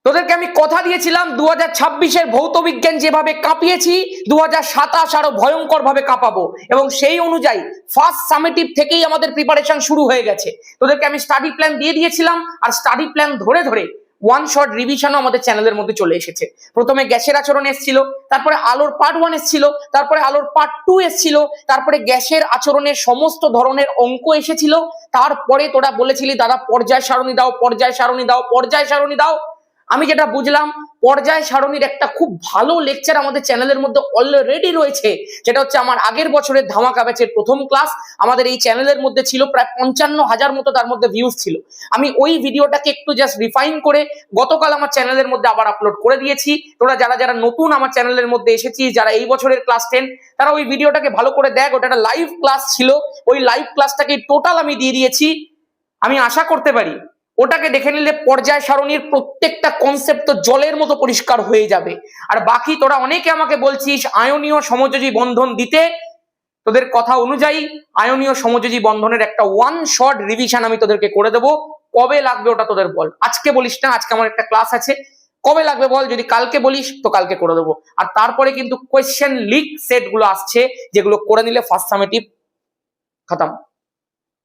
তোদেরকে আমি কথা দিয়েছিলাম 2026-এর ভৌত বিজ্ঞান যেভাবে কাঁপিয়েছি 2027 আরো ভয়ঙ্কর ভাবে কাঁপাবো, এবং সেই অনুযায়ী ফার্স্ট সামেটিভ থেকেই আমাদের প্রিপারেশন শুরু হয়ে গেছে। তোদেরকে আমি স্টাডি প্ল্যান দিয়ে দিয়েছিলাম, আর স্টাডি প্ল্যান ধরে ধরে ওয়ান শট রিভিশনও আমাদের চ্যানেলের মধ্যে চলে এসেছে। প্রথমে গ্যাসের আচরণ এসেছিল, তারপরে আলোর পার্ট 1 এসেছিল, তারপরে আলোর পার্ট 2 এসেছিল, তারপরে গ্যাসের আচরণের সমস্ত ধরনের অঙ্ক এসেছিল। তারপরে তোরা বলেছিলি দাদা পর্যায় সারণী দাও, পর্যায় সারণী দাও, পর্যায় সারণী দাও। আমি যেটা বুঝলাম, পর্যায় সারণীর একটা খুব ভালো লেকচার আমাদের চ্যানেলের মধ্যে অলরেডি রয়েছে, যেটা হচ্ছে আমার আগের বছরের ধামাকা ব্যাচের প্রথম ক্লাস। আমাদের এই চ্যানেলের মধ্যে ছিল প্রায় 55,000 মতো তার মধ্যে ভিউজ ছিল। আমি ওই ভিডিওটাকে একটু জাস্ট রিফাইন করে গতকাল আমার চ্যানেলের মধ্যে আবার আপলোড করে দিয়েছি। তোরা যারা যারা নতুন আমার চ্যানেলের মধ্যে এসেছিস, যারা এই বছরের ক্লাস 10, তারা ওই ভিডিওটাকে ভালো করে দেখ। ওটা একটা লাইভ ক্লাস ছিল, ওই লাইভ ক্লাসটাকে টোটাল আমি দিয়ে দিয়েছি। আমি আশা করতে পারি ওটাকে দেখে নিলে পর্যায় সারণীর প্রত্যেকটা কনসেপ্ট তো জলের মতো পরিষ্কার হয়ে যাবে। আর বাকি তোরা অনেকে আমাকে বলছিস আয়নীয় সমযোজী বন্ধন দিতে। তোদের কথা অনুযায়ী আয়নীয় সমযোজী বন্ধনের একটা ওয়ান শট রিভিশন আমি তোদেরকে করে দেবো। কবে লাগবে ওটা তোদের বল, আজকে বলিস না, আজকে আমার একটা ক্লাস আছে। কবে লাগবে বল, যদি কালকে বলিস তো কালকে করে দেবো। আর তারপরে কিন্তু কোয়েশ্চেন লিক সেট গুলো আসছে, যেগুলো করে নিলে ফার্স্ট সামেটিভ খতম।